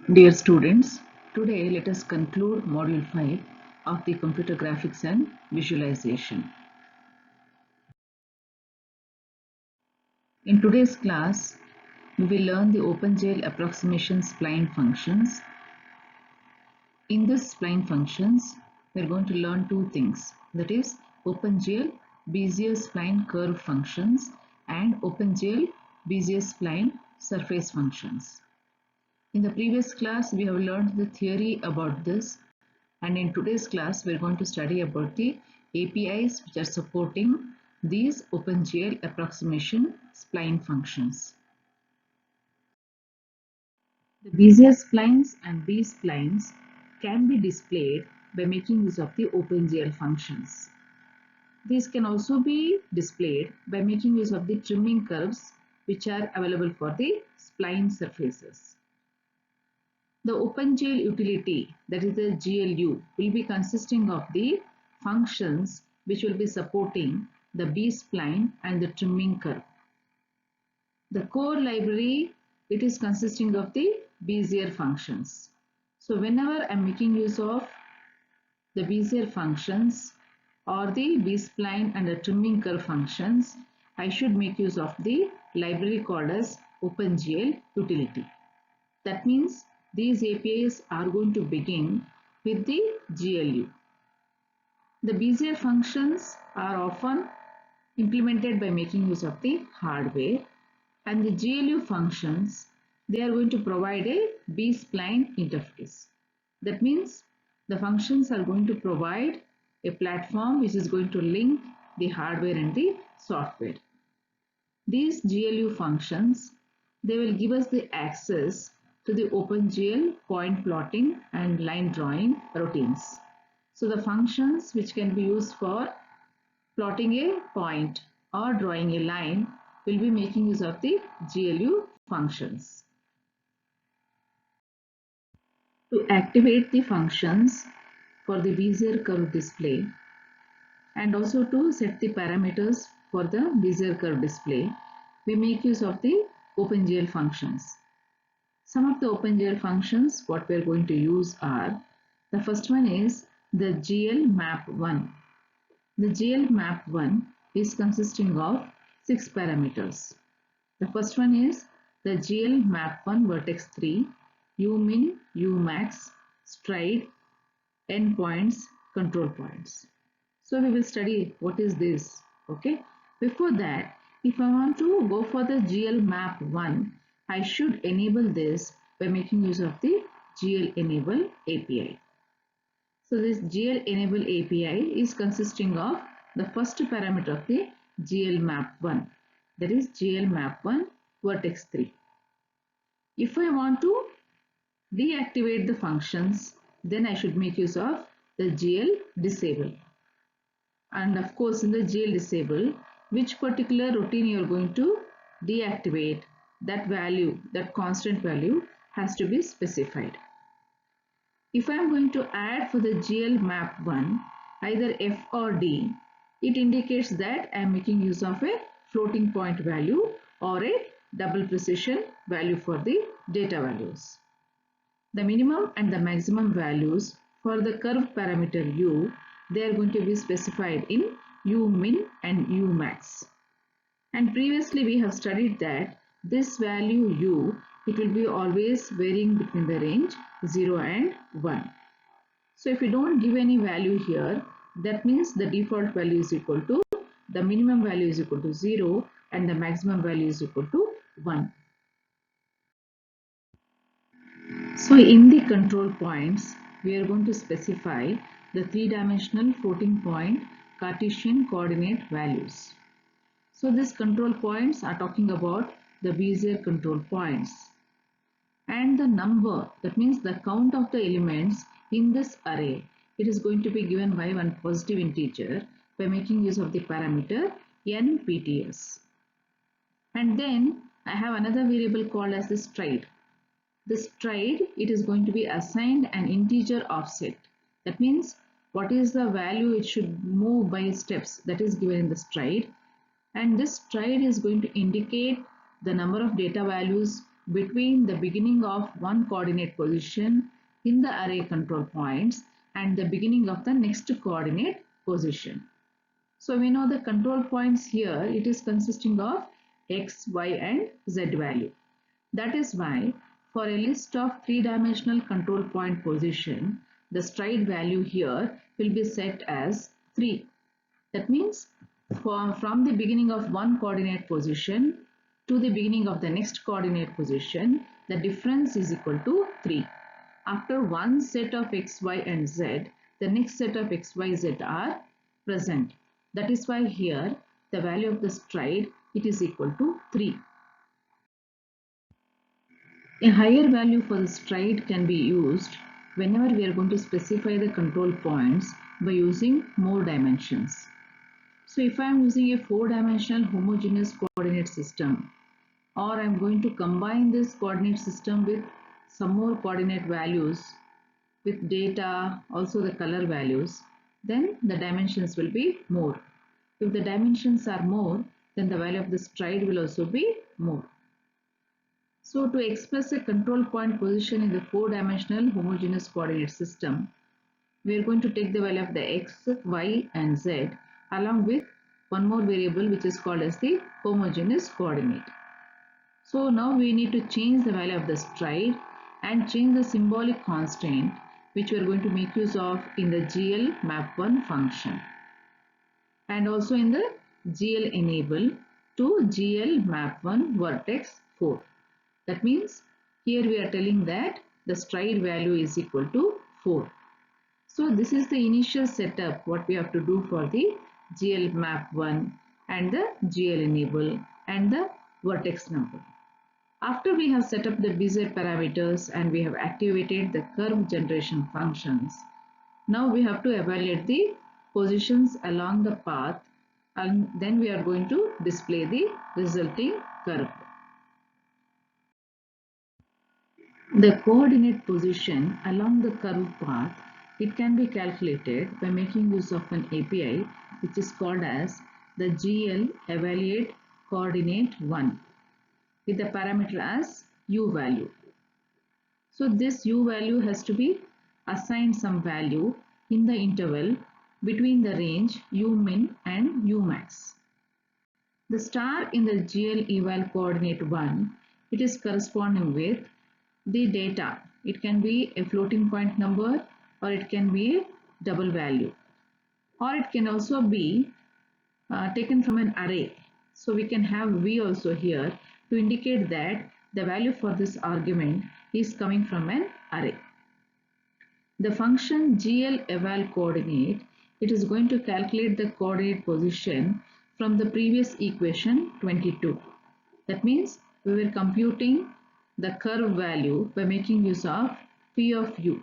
Dear students, today let us conclude Module 5 of the Computer Graphics and Visualization. In today's class, we will learn the OpenGL approximation spline functions. In this spline functions, we are going to learn two things, that is OpenGL Bezier spline curve functions and OpenGL Bezier spline surface functions. In the previous class, we have learned the theory about this, and in today's class, we are going to study about the APIs which are supporting these OpenGL approximation spline functions. The Bezier splines and B-splines can be displayed by making use of the OpenGL functions. These can also be displayed by making use of the trimming curves which are available for the spline surfaces. The OpenGL utility, that is the GLU, will be consisting of the functions which will be supporting the B-spline and the trimming curve. The core library, it is consisting of the Bezier functions. So whenever I am making use of the Bezier functions or the B-spline and the trimming curve functions, I should make use of the library called as OpenGL utility. That means these APIs are going to begin with the GLU. The Bezier functions are often implemented by making use of the hardware, and the GLU functions, they are going to provide a B-spline interface. That means the functions are going to provide a platform which is going to link the hardware and the software. These GLU functions, they will give us the access to the OpenGL point plotting and line drawing routines. So the functions which can be used for plotting a point or drawing a line will be making use of the GLU functions. To activate the functions for the Bezier curve display and also to set the parameters for the Bezier curve display, we make use of the OpenGL functions. Some of the OpenGL functions what we are going to use are, the first one is the GL-map1. The GL-map1 is consisting of 6 parameters. The first one is the GL-map1 vertex 3, umin, umax, stride, endpoints, control points. So we will study what is this. Okay. Before that, if I want to go for the GL-map1, I should enable this by making use of the GL-enable API. So this GL-enable API is consisting of the first parameter of the GL-map1, that is GL-map1 vertex 3. If I want to deactivate the functions, then I should make use of the GL-disable. And of course, in the GL-disable, which particular routine you are going to deactivate, that value, that constant value has to be specified. If I am going to add for the GL-map1 either F or D, it indicates that I am making use of a floating point value or a double precision value for the data values. The minimum and the maximum values for the curve parameter U, they are going to be specified in umin and umax. And previously we have studied that this value U, it will be always varying between the range 0 and 1. So if you don't give any value here, that means the default value is equal to, the minimum value is equal to 0 and the maximum value is equal to 1. So in the control points, we are going to specify the three-dimensional floating point Cartesian coordinate values. So these control points are talking about the Bezier control points. And the number, that means the count of the elements in this array, it is going to be given by one positive integer by making use of the parameter npts. And then I have another variable called as the stride. The stride, it is going to be assigned an integer offset. That means what is the value it should move by steps, that is given in the stride. And this stride is going to indicate the number of data values between the beginning of one coordinate position in the array control points and the beginning of the next coordinate position. So we know the control points here, it is consisting of x, y and z value. That is why for a list of three-dimensional control point position, the stride value here will be set as 3. That means from the beginning of one coordinate position to the beginning of the next coordinate position, the difference is equal to 3. After one set of x, y and z, the next set of x, y, z are present. That is why here the value of the stride, it is equal to 3. A higher value for the stride can be used whenever we are going to specify the control points by using more dimensions. So if I am using a 4-dimensional homogeneous coordinate system, or I am going to combine this coordinate system with some more coordinate values with data, also the color values, then the dimensions will be more. If the dimensions are more, then the value of the stride will also be more. So to express a control point position in the 4-dimensional homogeneous coordinate system, we are going to take the value of the x, y and z along with one more variable which is called as the homogeneous coordinate. So now we need to change the value of the stride and change the symbolic constraint which we are going to make use of in the GL map1 function and also in the GL enable to GL map1 vertex 4. That means here we are telling that the stride value is equal to 4. So this is the initial setup what we have to do for the GL map 1 and the GL enable and the vertex number. After we have set up the Bezier parameters and we have activated the curve generation functions, now we have to evaluate the positions along the path and then we are going to display the resulting curve. The coordinate position along the curve path, it can be calculated by making use of an API which is called as the GL evaluate coordinate 1 with the parameter as u value. So this u value has to be assigned some value in the interval between the range u min and u max. The star in the GL eval coordinate 1, it is corresponding with the data. It can be a floating point number or it can be a double value or it can also be taken from an array. So we can have v also here to indicate that the value for this argument is coming from an array. The function GL eval coordinate, it is going to calculate the coordinate position from the previous equation 22. That means we were computing the curve value by making use of P of u.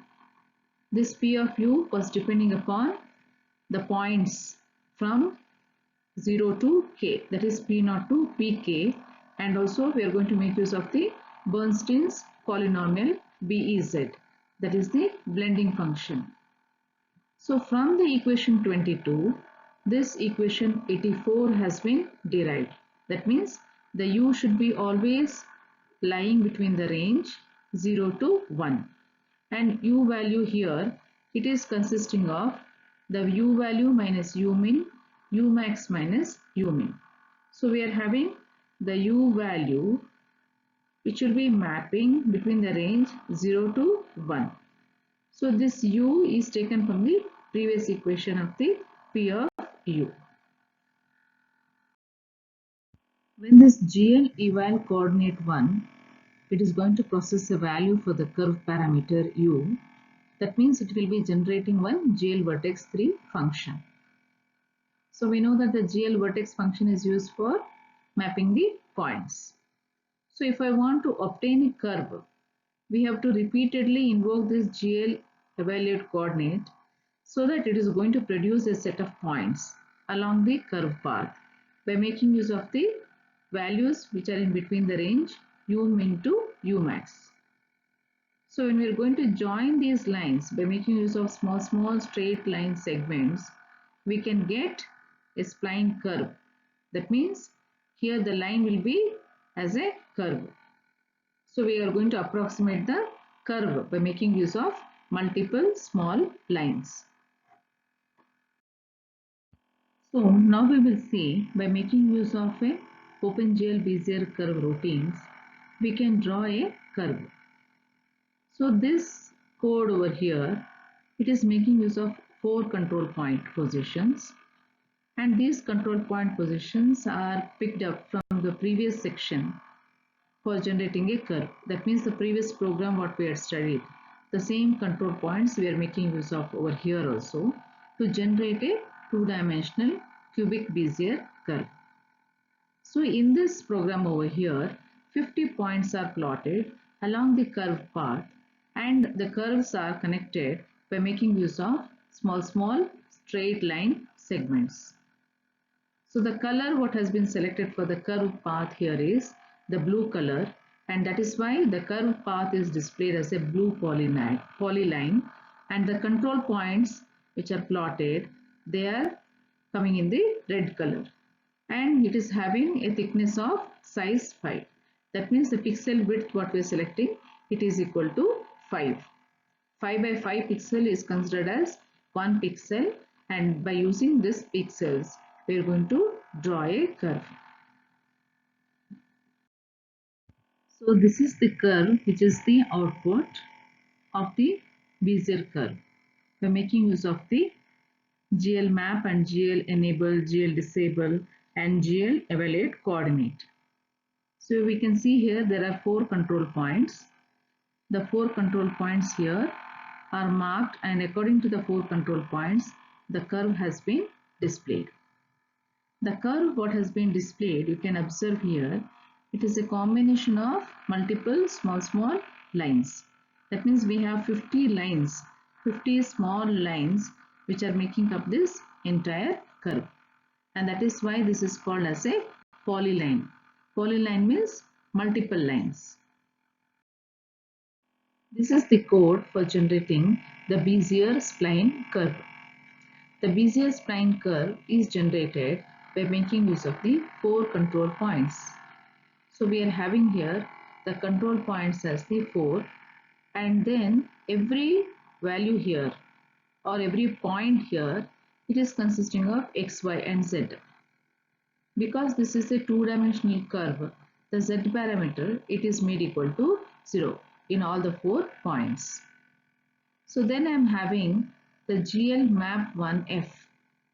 This P of u was depending upon the points from 0 to k, that is P0 to Pk, and also we are going to make use of the Bernstein's polynomial BEZ, that is the blending function. So from the equation 22, this equation 84 has been derived. That means the u should be always lying between the range 0 to 1 and u value here, it is consisting of the u value minus u min, u max minus u min. So we are having the u value which will be mapping between the range 0 to 1. So this u is taken from the previous equation of the P of u. When this GL eval coordinate 1, it is going to process a value for the curve parameter u. That means it will be generating one GL vertex 3 function. So we know that the GL vertex function is used for mapping the points. So if I want to obtain a curve, we have to repeatedly invoke this GL evaluate coordinate so that it is going to produce a set of points along the curve path by making use of the values which are in between the range u min to u max. So when we are going to join these lines by making use of small straight line segments, we can get a spline curve. That means here the line will be as a curve. So we are going to approximate the curve by making use of multiple small lines. So now we will see, by making use of a OpenGL Bezier curve routines, we can draw a curve. So this code over here, it is making use of 4 control point positions, and these control point positions are picked up from the previous section for generating a curve. That means the previous program what we had studied, the same control points we are making use of over here also to generate a two-dimensional cubic Bezier curve. So in this program over here, 50 points are plotted along the curve path, and the curves are connected by making use of small straight line segments. So the color what has been selected for the curve path here is the blue color, and that is why the curve path is displayed as a blue polyline, and the control points which are plotted, they are coming in the red color, and it is having a thickness of size 5. That means the pixel width what we are selecting, it is equal to 5. 5 by 5 pixel is considered as 1 pixel, and by using this pixels we are going to draw a curve. So this is the curve which is the output of the Bezier curve by making use of the GL map and GL enable, GL disable and GL evaluate coordinate. So we can see here there are 4 control points. The 4 control points here are marked, and according to the 4 control points, the curve has been displayed. The curve what has been displayed, you can observe here, it is a combination of multiple small lines. That means we have 50 lines, 50 small lines which are making up this entire curve. And that is why this is called as a polyline. Polyline means multiple lines. This is the code for generating the Bezier spline curve. The Bezier spline curve is generated by making use of the 4 control points. So we are having here the control points as the 4, and then every value here or every point here, it is consisting of x, y and z. Because this is a two-dimensional curve, the z parameter, it is made equal to 0 in all the 4 points. So then I am having the GL map 1f.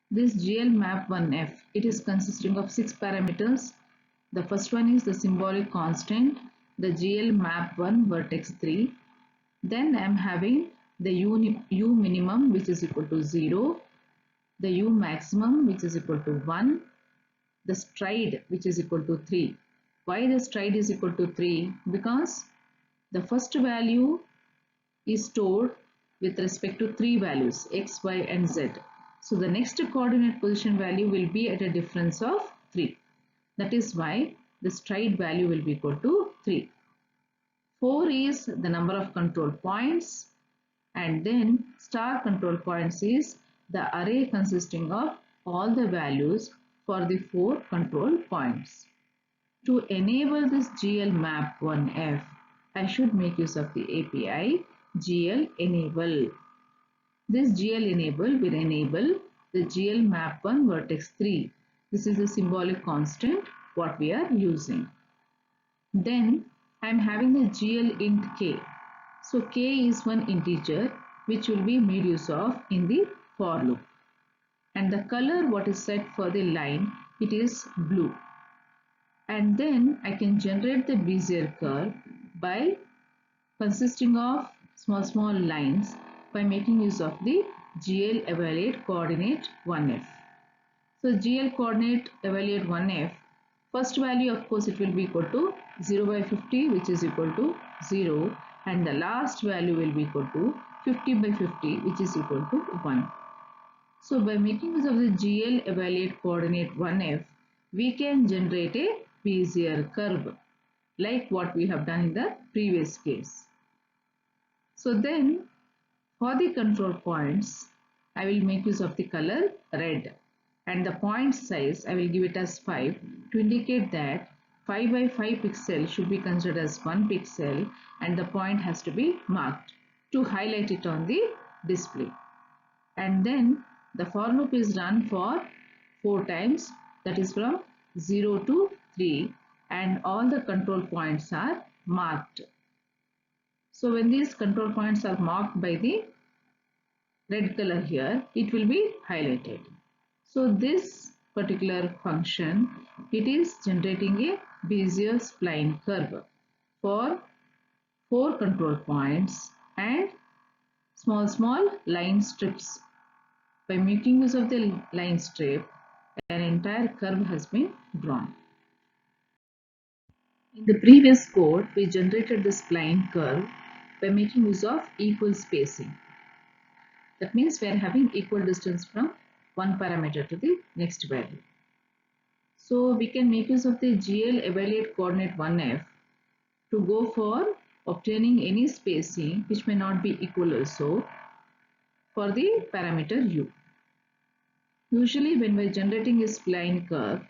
This GL map 1f, it is consisting of 6 parameters. The first one is the symbolic constant, the GL map 1 vertex 3. Then I am having the u minimum which is equal to 0, the u maximum which is equal to 1, the stride which is equal to 3. Why the stride is equal to 3? Because the first value is stored with respect to 3 values x, y and z. So the next coordinate position value will be at a difference of 3. That is why the stride value will be equal to 3. 4 is the number of control points, and then star control points is the array consisting of all the values for the 4 control points. To enable this GL map 1f, I should make use of the API GL enable. This GL enable will enable the GL map 1 vertex 3. This is the symbolic constant what we are using. Then I am having the GL int k. So k is one integer which will be made use of in the for loop. And the color what is set for the line, it is blue. And then I can generate the Bezier curve by consisting of small lines by making use of the GL evaluate coordinate 1f. So GL coordinate evaluate 1f, first value of course it will be equal to 0 by 50 which is equal to 0, and the last value will be equal to 50 by 50 which is equal to 1. So by making use of the GL evaluate coordinate 1f, we can generate a Bezier curve like what we have done in the previous case. So then for the control points, I will make use of the color red, and the point size I will give it as 5 to indicate that 5 by 5 pixel should be considered as 1 pixel, and the point has to be marked to highlight it on the display. And then the for loop is run for 4 times, that is from 0 to 3, and all the control points are marked. So when these control points are marked by the red color here, it will be highlighted. So this particular function, it is generating a Bezier spline curve for 4 control points and small line strips. By making use of the line strip, an entire curve has been drawn. In the previous code, we generated the spline curve by making use of equal spacing. That means we are having equal distance from one parameter to the next value. So we can make use of the GL evaluate coordinate 1f to go for obtaining any spacing which may not be equal also for the parameter u. Usually when we are generating a spline curve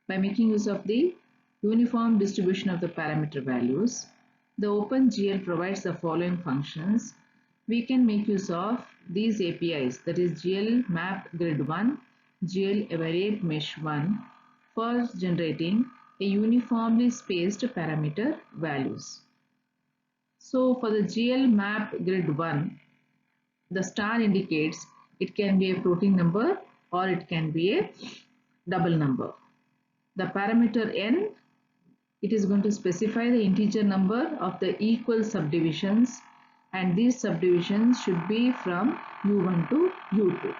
by making use of the uniform distribution of the parameter values, the OpenGL provides the following functions. We can make use of these APIs, that is GL map grid 1, GL evaluate mesh 1 for generating a uniformly spaced parameter values. So for the GL map grid 1, the star indicates it can be a floating number or it can be a double number. The parameter n, it is going to specify the integer number of the equal subdivisions, and these subdivisions should be from u1 to u2.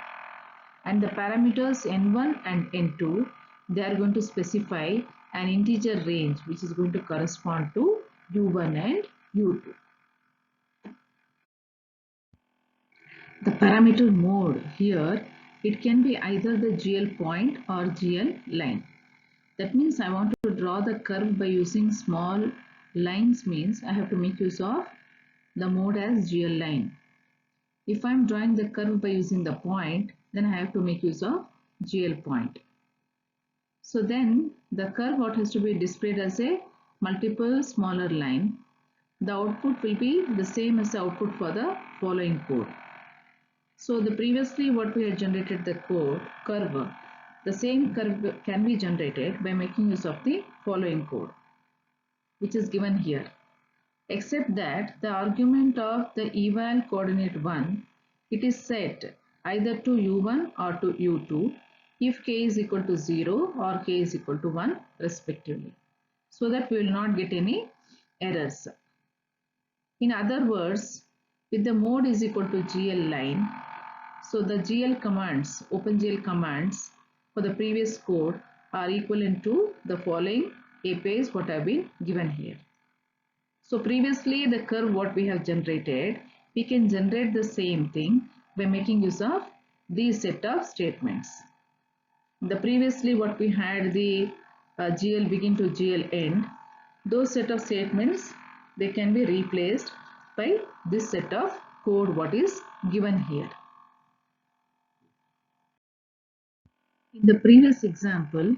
And the parameters n1 and n2, they are going to specify an integer range which is going to correspond to u1 and u2. The parameter mode here, it can be either the GL point or GL line. That means I want to draw the curve by using small lines, means I have to make use of the mode as GL line. If I am drawing the curve by using the point, then I have to make use of GL point. So then the curve what has to be displayed as a multiple smaller line. The output will be the same as the output for the following code. So the previously what we had generated the curve, the same curve can be generated by making use of the following code, which is given here. Except that the argument of the eval coordinate 1, it is set either to u1 or to u2 if k is equal to 0 or k is equal to 1 respectively, so that we will not get any errors. In other words, with the mode is equal to GL line, so the GL commands, OpenGL commands for the previous code are equivalent to the following APIs what have been given here. So previously the curve what we have generated, we can generate the same thing by making use of these set of statements. The previously what we had the GL begin to GL end, those set of statements, they can be replaced by this set of code what is given here. In the previous example,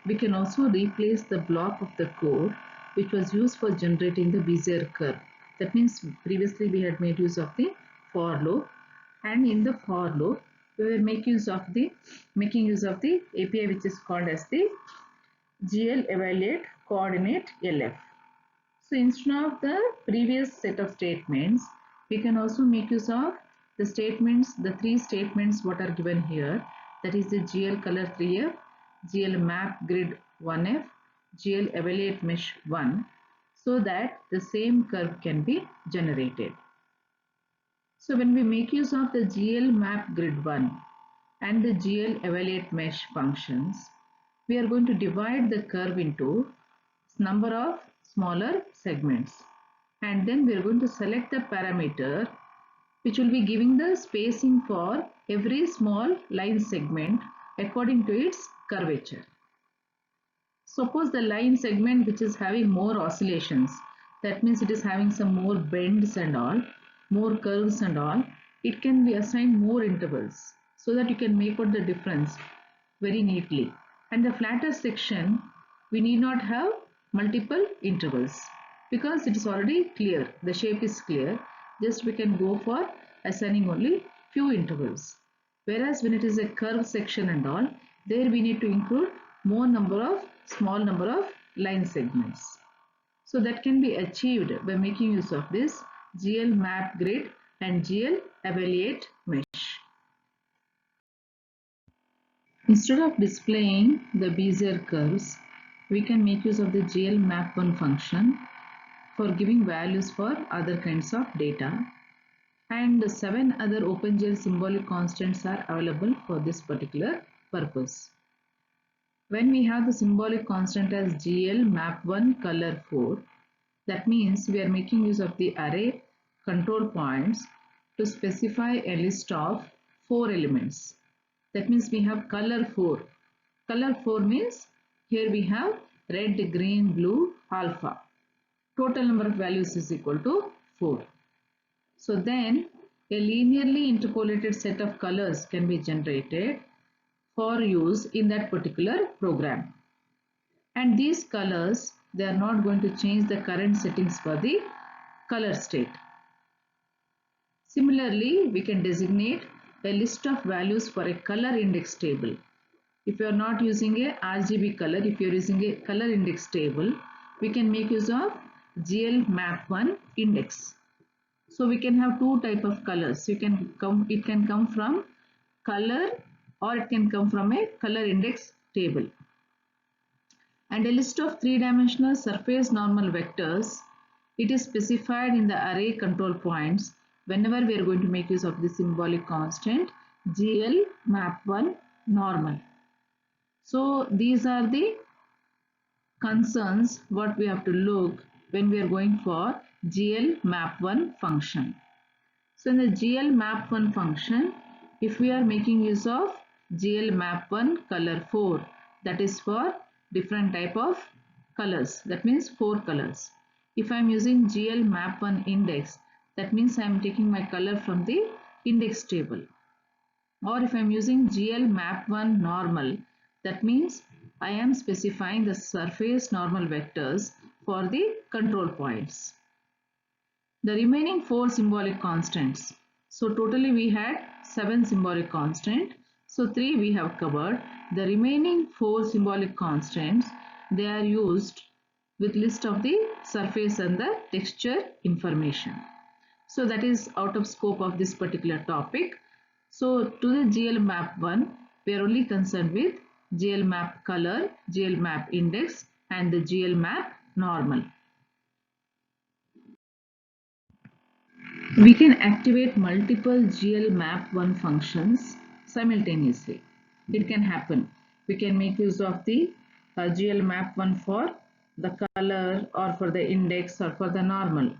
we can also replace the block of the code which was used for generating the Bezier curve. That means previously we had made use of the for loop, and in the for loop we will making use of the API which is called as the GL evaluate coordinate LF. So instead of the previous set of statements, we can also make use of the statements, the three statements what are given here, that is the GL color 3F, GL map grid 1F, GL evaluate mesh 1, so that the same curve can be generated. So when we make use of the GL map grid 1 and the GL evaluate mesh functions, we are going to divide the curve into number of smaller segments, and then we are going to select the parameter which will be giving the spacing for every small line segment according to its curvature. Suppose the line segment which is having more oscillations, that means it is having some more bends and all, more curves and all, it can be assigned more intervals so that you can make out the difference very neatly. And the flatter section, we need not have multiple intervals because it is already clear, the shape is clear. Just we can go for assigning only few intervals. Whereas when it is a curved section and all, there we need to include small number of line segments. So that can be achieved by making use of this GL map grid and GL evaluate mesh. Instead of displaying the Bezier curves, we can make use of the GL map1 function for giving values for other kinds of data, and 7 other OpenGL symbolic constants are available for this particular purpose. When we have the symbolic constant as GL map1 color 4, that means we are making use of the array control points to specify a list of 4 elements. That means we have color 4. Color 4 means here we have red, green, blue, alpha. Total number of values is equal to 4. So then a linearly interpolated set of colors can be generated for use in that particular program. And these colors, they are not going to change the current settings for the color state. Similarly, we can designate a list of values for a color index table. If you are not using a RGB color, if you are using a color index table, we can make use of GL map1 index. So we can have two type of colors. It can come from color or it can come from a color index table. And a list of three-dimensional surface normal vectors, it is specified in the array control points whenever we are going to make use of the symbolic constant GL map1 normal. So these are the concerns what we have to look when we are going for GL map1 function. So in the GL map1 function, if we are making use of GL map1 color 4, that is for different type of colors, that means 4 colors. If I am using GL map1 index, that means I am taking my color from the index table. Or if I am using GL map1 normal, that means I am specifying the surface normal vectors for the control points. The remaining 4 symbolic constants. So totally we had 7 symbolic constants. So 3 we have covered. The remaining 4 symbolic constants, they are used with list of the surface and the texture information. So that is out of scope of this particular topic. So to the GL map 1, we are only concerned with GL map color, GL map index and the GL map normal. We can activate multiple GL map 1 functions simultaneously. It can happen. We can make use of the GL map 1 for the color or for the index or for the normal.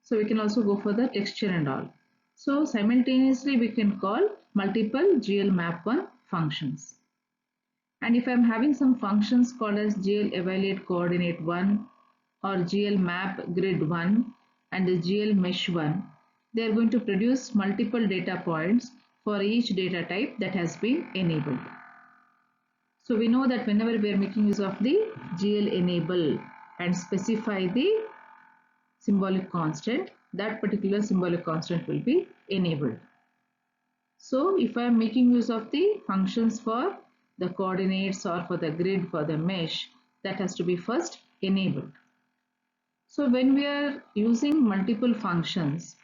So we can also go for the texture and all. So simultaneously we can call multiple GL map 1 functions. And if I am having some functions called as GL evaluate coordinate 1 or GL map grid 1 and the GL mesh 1, they are going to produce multiple data points for each data type that has been enabled. So we know that whenever we are making use of the GL enable and specify the symbolic constant, that particular symbolic constant will be enabled. So if I am making use of the functions for the coordinates or for the grid for the mesh, that has to be first enabled. So when we are using multiple functions,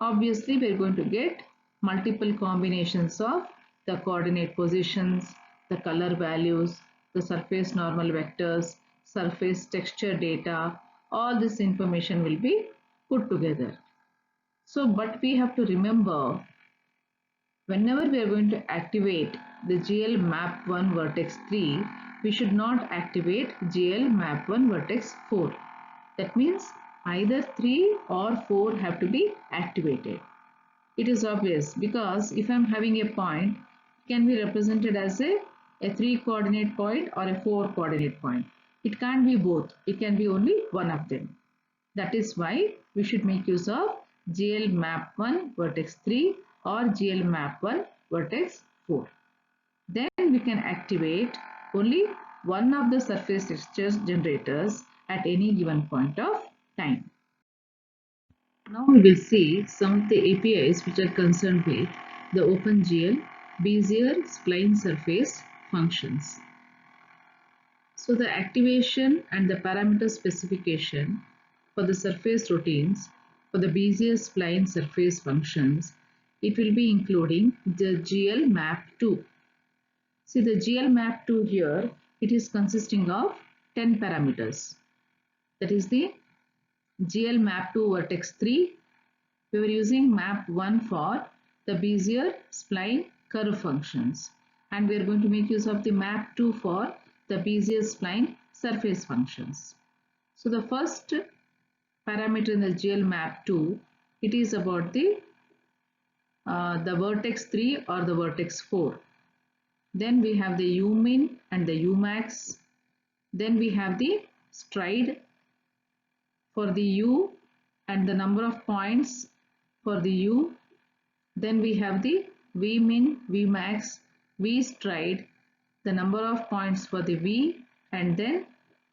obviously we are going to get multiple combinations of the coordinate positions, the color values, the surface normal vectors, surface texture data, all this information will be put together. So but we have to remember, whenever we are going to activate the GL map 1 vertex 3, we should not activate GL map 1 vertex 4. That means either 3 or 4 have to be activated. It is obvious because if I am having a point, it can be represented as a 3 coordinate point or a 4 coordinate point. It can't be both. It can be only one of them. That is why we should make use of GL map 1 vertex 3 or GL map 1 vertex 4. Then we can activate only one of the surface texture generators at any given point of time. Now we will see some of the APIs which are concerned with the OpenGL Bezier spline surface functions. So the activation and the parameter specification for the surface routines for the Bezier spline surface functions, it will be including the GL map2. See the GL map2 here, it is consisting of 10 parameters. That is the GL map2 vertex 3. We were using map1 for the Bezier spline curve functions, and we are going to make use of the map2 for the Bezier spline surface functions. So the first parameter in the GL map2, it is about the vertex 3 or the vertex 4. Then we have the umin and the umax. Then we have the stride for the u and the number of points for the u. Then we have the vmin, vmax, vstride, the number of points for the v, and then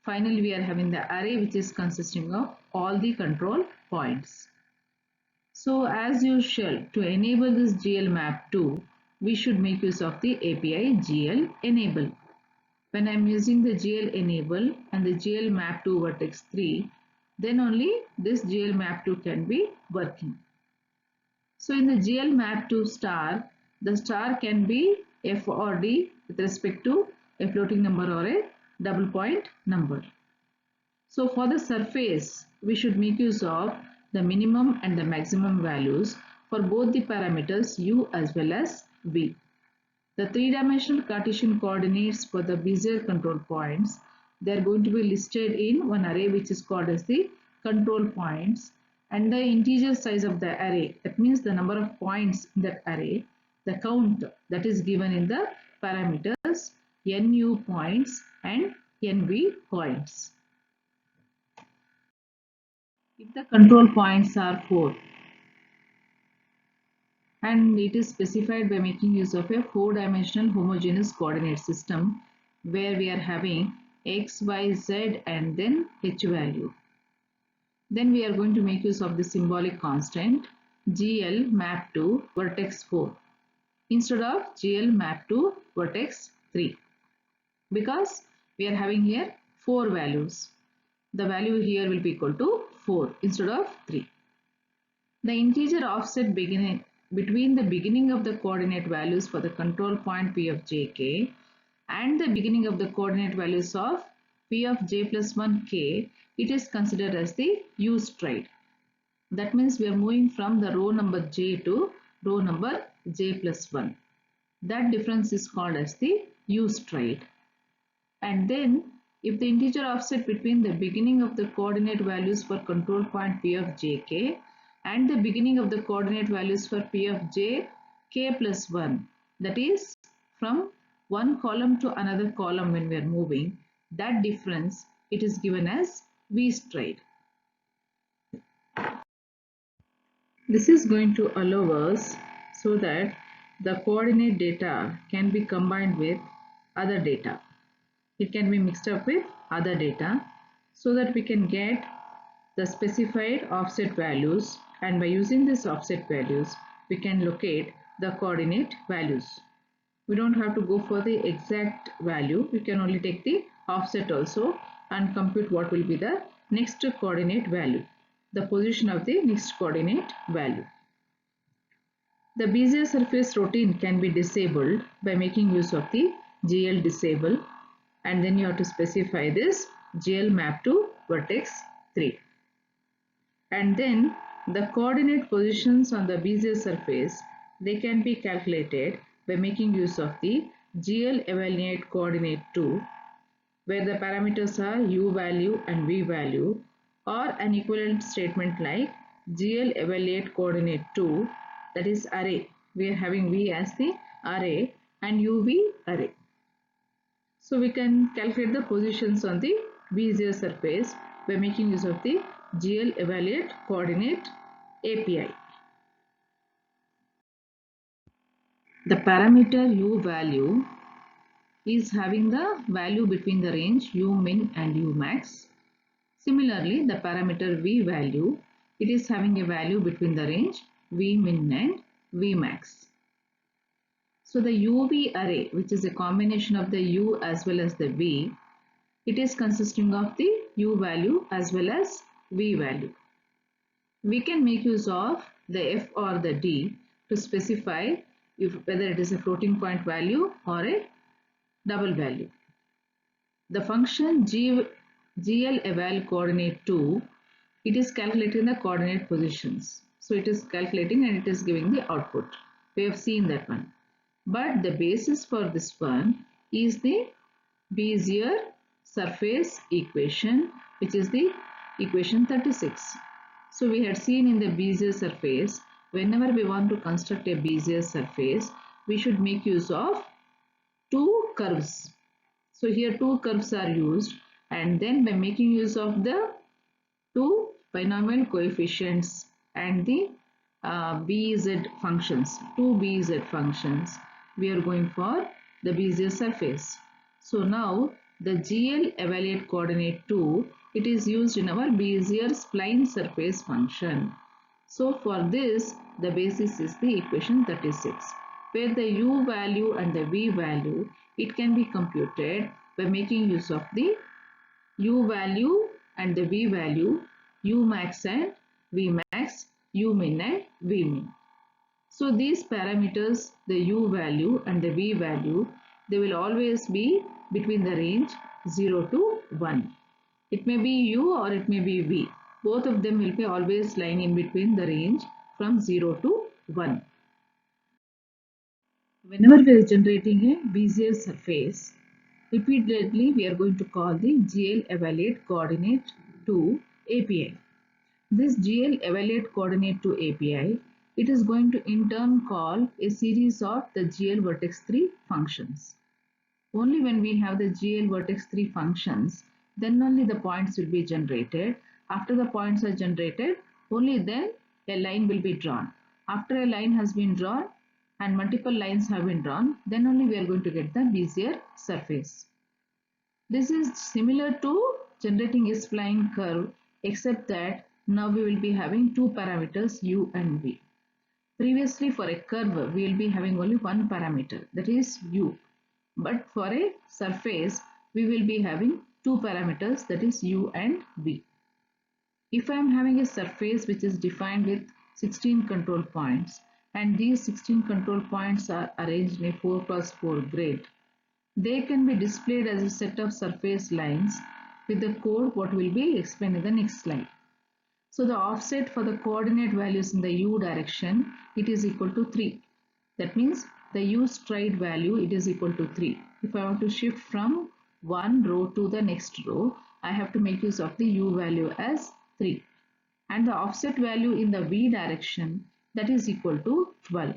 finally we are having the array which is consisting of all the control points. So as usual, to enable this GL map2, we should make use of the API GL enable. When I am using the GL enable and the GL map2 vertex 3, then only this GL map2 can be working. So in the GL map2 star, the star can be F or D with respect to a floating number or a double point number. So for the surface, we should make use of the minimum and the maximum values for both the parameters u as well as v. The three-dimensional Cartesian coordinates for the Bezier control points, they are going to be listed in one array which is called as the control points, and the integer size of the array, that means the number of points in that array, the count that is given in the parameters nu points and nv points. If the control points are 4 and it is specified by making use of a 4-dimensional homogeneous coordinate system where we are having x, y, z and then h value. Then we are going to make use of the symbolic constant GL map to vertex 4 instead of GL map to vertex 3, because we are having here 4 values. The value here will be equal to 4 instead of 3. The integer offset between the beginning of the coordinate values for the control point P of jk and the beginning of the coordinate values of P of j plus 1 k, it is considered as the u stride. That means we are moving from the row number j to row number j plus 1. That difference is called as the u stride. And then if the integer offset between the beginning of the coordinate values for control point P of jk and the beginning of the coordinate values for P of j k plus 1, that is from one column to another column when we are moving, that difference it is given as v stride. This is going to allow us so that the coordinate data can be combined with other data. It can be mixed up with other data so that we can get the specified offset values, and by using these offset values we can locate the coordinate values. We don't have to go for the exact value, we can only take the offset also and compute what will be the next coordinate value, the position of the next coordinate value. The Bezier surface routine can be disabled by making use of the GL disable, and then you have to specify this GL map to vertex 3. And then the coordinate positions on the Bezier surface, they can be calculated by making use of the GL evaluate coordinate 2, where the parameters are u value and v value, or an equivalent statement like GL evaluate coordinate 2, that is array. We are having v as the array and uv array. So we can calculate the positions on the Bezier surface by making use of the GL evaluate coordinate API. The parameter u value is having the value between the range u min and u max. Similarly, the parameter v value, it is having a value between the range v min and v max. So the UV array, which is a combination of the U as well as the V, it is consisting of the U value as well as V value. We can make use of the F or the D to specify whether it is a floating point value or a double value. The function GL eval coordinate 2, it is calculating the coordinate positions. So it is calculating and it is giving the output. We have seen that one. But the basis for this one is the Bezier surface equation, which is the equation 36. So we had seen in the Bezier surface, whenever we want to construct a Bezier surface, we should make use of two curves. So here two curves are used, and then by making use of the two binomial coefficients and the Bz functions, two Bz functions, we are going for the Bezier surface. So now the GL evaluate coordinate 2, it is used in our Bezier spline surface function. So for this, the basis is the equation 36, where the u value and the v value, it can be computed by making use of the u value and the v value, u max and v max, u min and v min. So these parameters, the u value and the v value, they will always be between the range 0 to 1. It may be u or it may be v. Both of them will be always lying in between the range from 0 to 1. Whenever we are generating a Bezier surface, repeatedly we are going to call the GL evaluate coordinate to API. This GL evaluate coordinate to API, it is going to in turn call a series of the GL vertex 3 functions. Only when we have the GL vertex 3 functions, then only the points will be generated. After the points are generated, only then a line will be drawn. After a line has been drawn and multiple lines have been drawn, then only we are going to get the Bezier surface. This is similar to generating a spline curve, except that now we will be having two parameters u and v. Previously for a curve, we will be having only one parameter, that is u. But for a surface, we will be having two parameters, that is u and v. If I am having a surface which is defined with 16 control points, and these 16 control points are arranged in a 4x4 grid, they can be displayed as a set of surface lines with the code what will be explained in the next slide. So the offset for the coordinate values in the u direction, it is equal to 3. That means the u stride value, it is equal to 3. If I want to shift from one row to the next row, I have to make use of the u value as 3. And the offset value in the v direction, that is equal to 12.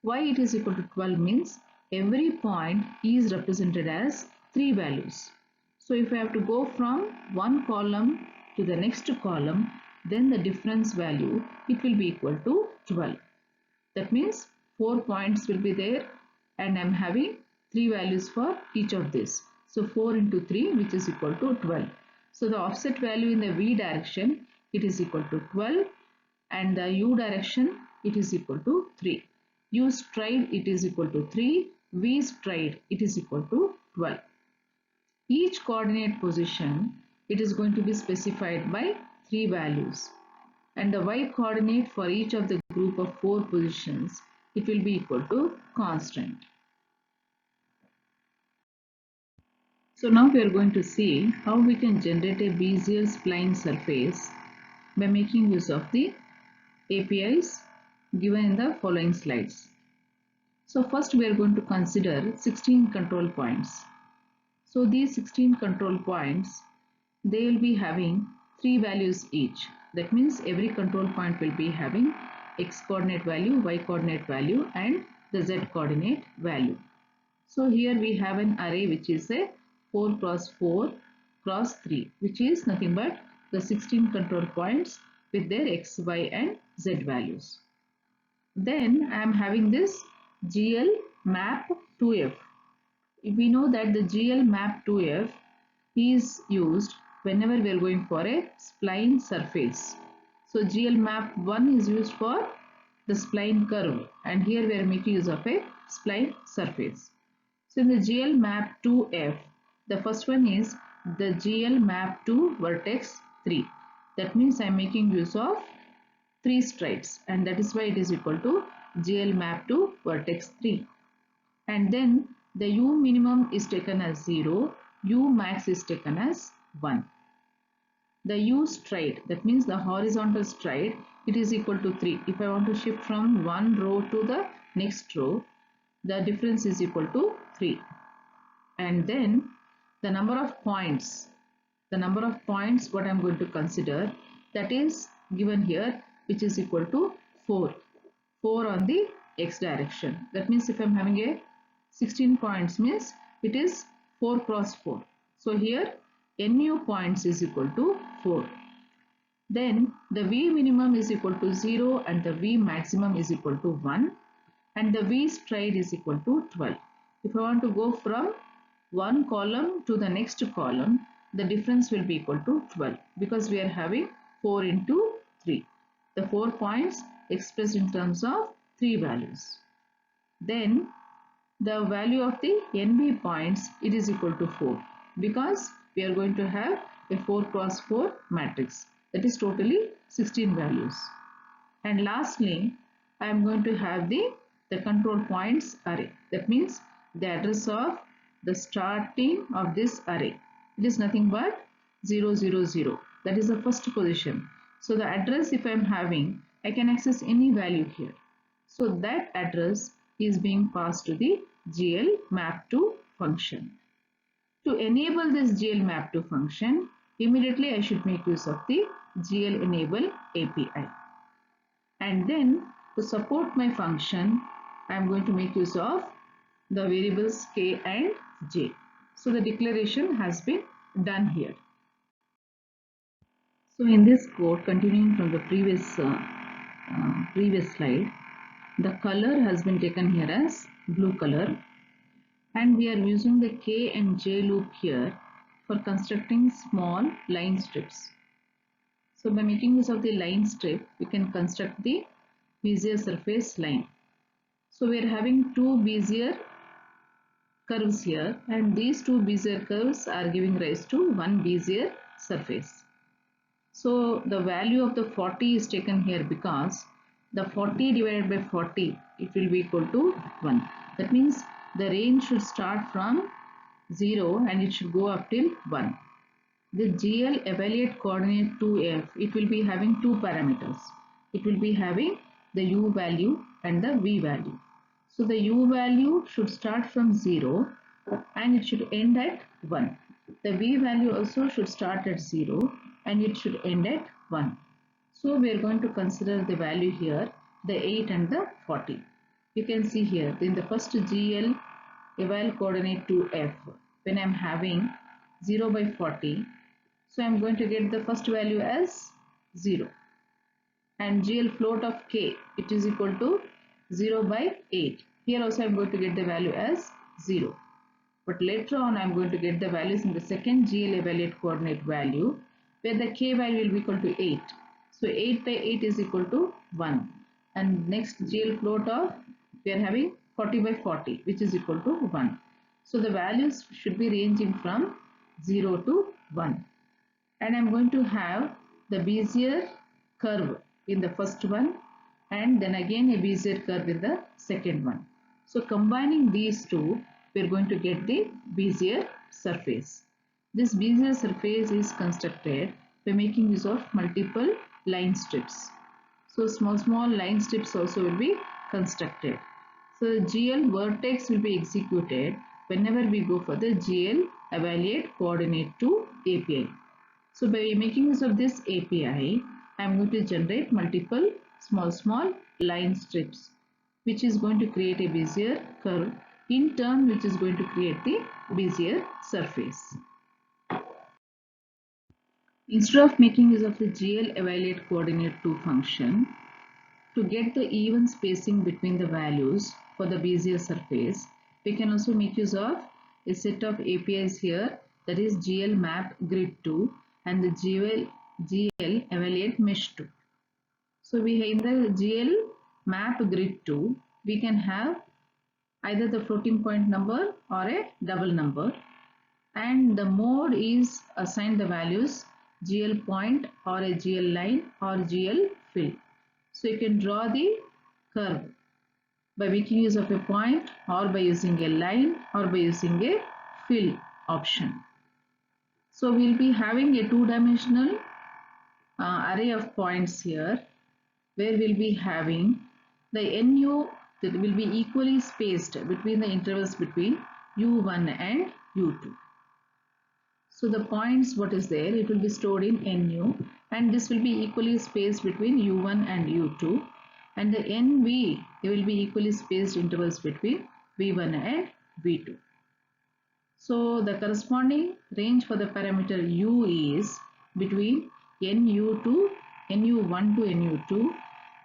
Why it is equal to 12 means every point is represented as 3 values. So if I have to go from one column to the next column, then the difference value, it will be equal to 12. That means 4 points will be there and I am having 3 values for each of this. So 4 into 3, which is equal to 12. So the offset value in the v direction, it is equal to 12, and the u direction, it is equal to 3. U stride, it is equal to 3. V stride, it is equal to 12. Each coordinate position, it is going to be specified by 3 values. And the y coordinate for each of the group of 4 positions, it will be equal to constant. So now we are going to see how we can generate a Bezier spline surface by making use of the APIs given in the following slides. So first we are going to consider 16 control points. So these 16 control points, they will be having 3 values each. That means every control point will be having x coordinate value, y coordinate value and the z coordinate value. So here we have an array which is a 4 cross 4 cross 3, which is nothing but the 16 control points with their x, y and z values. Then I am having this GL map 2F. we know that the GL map 2F is used whenever we are going for a spline surface. So GL map 1 is used for the spline curve, and here we are making use of a spline surface. So in the GL map 2F, the first one is the GL map to vertex 3. That means I am making use of 3 strides, and that is why it is equal to GL map to vertex 3. And then the U minimum is taken as 0, U max is taken as 1. The U stride, that means the horizontal stride, it is equal to 3. If I want to shift from one row to the next row, the difference is equal to 3. And then the number of points what I am going to consider, that is given here, which is equal to 4 on the x direction. That means if I am having a 16 points, means it is 4 cross 4. So here NU points is equal to 4. Then the V minimum is equal to 0 and the V maximum is equal to 1, and the V stride is equal to 12. If I want to go from one column to the next column, the difference will be equal to 12 because we are having 4 into 3. The 4 points expressed in terms of 3 values. Then the value of the NB points, it is equal to 4 because we are going to have a 4 cross 4 matrix, that is totally 16 values. And lastly, I am going to have the control points array. That means the address of the starting of this array, it is nothing but 0 0 0. That is the first position. So the address, if I am having, I can access any value here. So that address is being passed to the GL map to function. To enable this GL map to function, immediately I should make use of the GL enable API. And then to support my function, I am going to make use of the variables k and j. So the declaration has been done here. So in this code, continuing from the previous slide, the color has been taken here as blue color, and we are using the k and j loop here for constructing small line strips. So by making use of the line strip, we can construct the Bezier surface line. So we are having two Bezier curves here, and these two Bezier curves are giving rise to one Bezier surface. So the value of the 40 is taken here because the 40 divided by 40, it will be equal to 1. That means the range should start from 0 and it should go up till 1. The GL evaluate coordinate 2F, it will be having two parameters. It will be having the U value and the V value. So the U value should start from 0 and it should end at 1. The V value also should start at 0 and it should end at 1. So we are going to consider the value here, the 8 and the 40. You can see here in the first GL eval coordinate 2F, when I am having 0 by 40, so I am going to get the first value as 0. And GL float of k, it is equal to 0 by 8. Here also I am going to get the value as 0. But later on I am going to get the values in the second GL evaluate coordinate value, where the k value will be equal to 8. So 8 by 8 is equal to 1. And next GL float of, we are having 40 by 40, which is equal to 1. So the values should be ranging from 0 to 1. And I am going to have the Bezier curve in the first one and then again a Bezier curve in the second one. So combining these two, we are going to get the Bezier surface. This Bezier surface is constructed by making use of multiple line strips. So small line strips also will be constructed. So the GL vertex will be executed whenever we go for the GL evaluate coordinate to API. So by making use of this API, I am going to generate multiple small line strips, which is going to create a Bezier curve, in turn which is going to create the Bezier surface. Instead of making use of the GL evaluate coordinate 2 function, to get the even spacing between the values for the Bezier surface, we can also make use of a set of APIs here, that is GL Map Grid 2 and the GL Evaluate Mesh 2. So we in the GL Map Grid 2, we can have either the floating point number or a double number, and the mode is assigned the values GL point or a GL line or GL fill. So you can draw the curve by making use of a point or by using a line or by using a fill option. So we'll be having a two-dimensional array of points here, where we'll be having the NU that will be equally spaced between the intervals between U1 and U2. So the points what is there, it will be stored in NU, and this will be equally spaced between U1 and U2, and the NV, they will be equally spaced intervals between V1 and V2. So the corresponding range for the parameter U is between NU1 to NU2,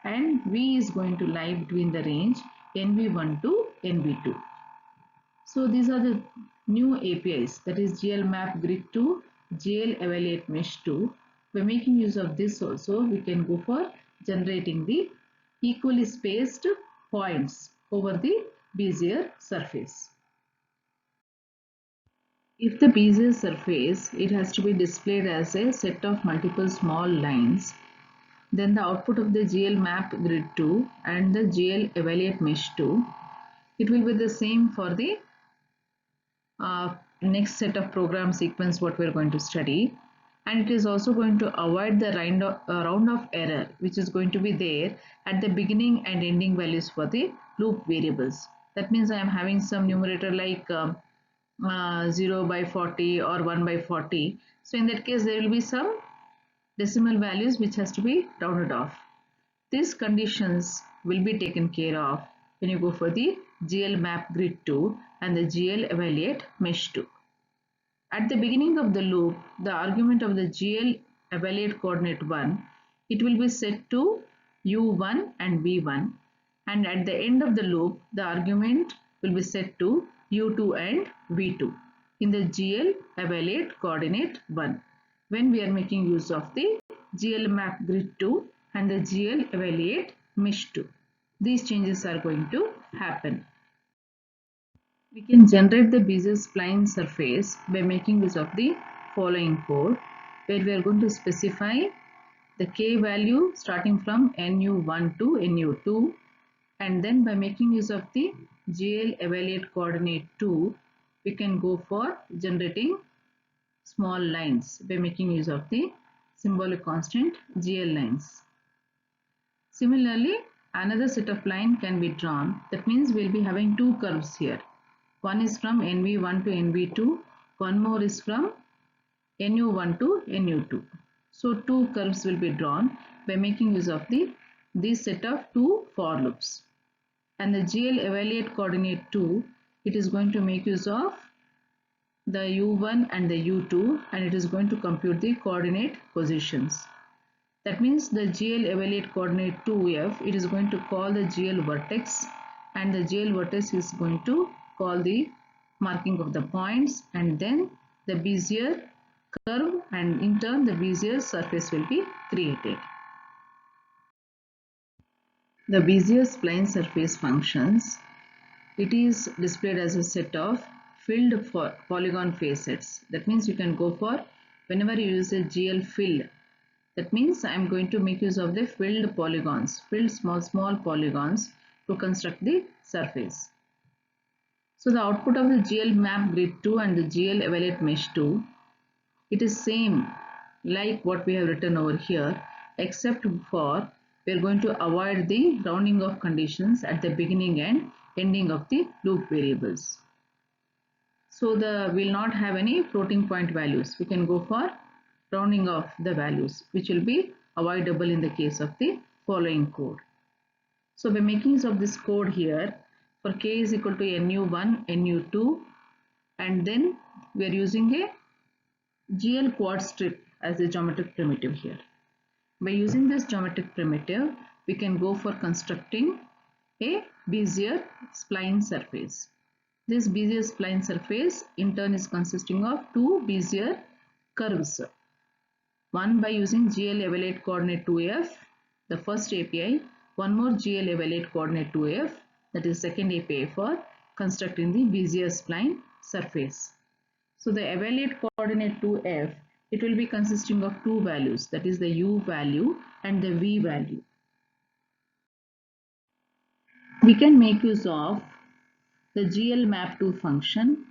and V is going to lie between the range NV1 to NV2. So these are the new APIs, that is GL Map Grid 2, GL Evaluate Mesh 2. By making use of this also, we can go for generating the equally spaced points over the Bezier surface. If the Bezier surface, it has to be displayed as a set of multiple small lines, then the output of the GL Map Grid 2 and the GL Evaluate Mesh 2, it will be the same for the next set of program sequence what we are going to study, and it is also going to avoid the round of error which is going to be there at the beginning and ending values for the loop variables. That means I am having some numerator like 0 by 40 or 1 by 40. So in that case there will be some decimal values which has to be rounded off. These conditions will be taken care of when you go for the GL Map Grid 2 and the GL Evaluate Mesh 2. At the beginning of the loop, the argument of the GL Evaluate coordinate 1, it will be set to U1 and V1, and at the end of the loop, the argument will be set to U2 and V2 in the GL Evaluate coordinate 1 when we are making use of the GL Map Grid 2 and the GL Evaluate Mesh 2. These changes are going to happen. We can generate the Bezier spline surface by making use of the following code, where we are going to specify the k value starting from NU1 to NU2, and then by making use of the GL Evaluate coordinate 2, we can go for generating small lines by making use of the symbolic constant GL lines. Similarly, another set of line can be drawn. That means we will be having two curves here. One is from NV1 to NV2, one more is from NU1 to NU2. So two curves will be drawn by making use of this set of two for loops. And the GL Evaluate coordinate 2, it is going to make use of the U1 and the U2, and it is going to compute the coordinate positions. That means the GL Evaluate coordinate 2f, it is going to call the GL vertex, and the GL vertex is going to call the marking of the points, and then the Bezier curve, and in turn the Bezier surface will be created. The Bezier spline surface functions, it is displayed as a set of filled polygon facets. That means you can go for whenever you use a GL fill. That means I am going to make use of the filled polygons, filled small polygons to construct the surface. So the output of the GL Map Grid 2 and the GL Evaluate Mesh 2, it is same like what we have written over here, except for we are going to avoid the rounding off conditions at the beginning and ending of the loop variables. So we will not have any floating point values. We can go for rounding off the values, which will be avoidable in the case of the following code. So by making use of this code here, for k is equal to NU1, NU2, and then we are using a GL quad strip as a geometric primitive here. By using this geometric primitive, we can go for constructing a Bezier spline surface. This Bezier spline surface in turn is consisting of two Bezier curves. One by using GL evaluate coordinate 2f, the first API, one more GL evaluate coordinate 2f, that is second API for constructing the Bezier spline surface. So the evaluate coordinate 2f, it will be consisting of two values, that is the u value and the v value. We can make use of the GL map2 function,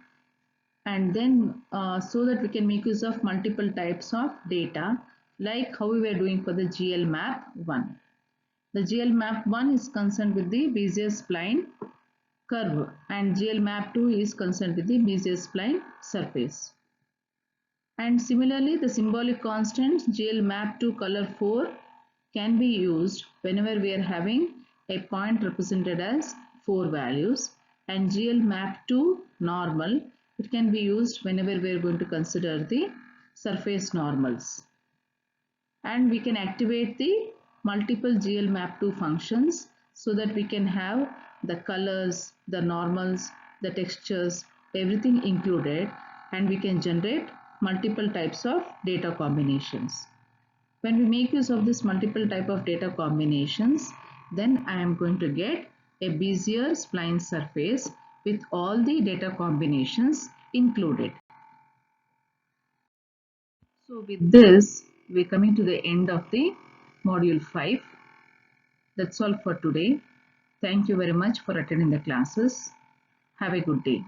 and then so that we can make use of multiple types of data, like how we were doing for the GL map 1. The GL map 1 is concerned with the Bezier spline curve and GL map 2 is concerned with the Bezier spline surface. And similarly, the symbolic constant GL map 2 color 4 can be used whenever we are having a point represented as 4 values, and GL map 2 normal, it can be used whenever we are going to consider the surface normals. And we can activate the multiple GL map 2 functions so that we can have the colors, the normals, the textures, everything included, and we can generate multiple types of data combinations. When we make use of this multiple type of data combinations, then I am going to get a Bezier spline surface with all the data combinations included. So with this, we are coming to the end of the module 5. That's all for today. Thank you very much for attending the classes. Have a good day.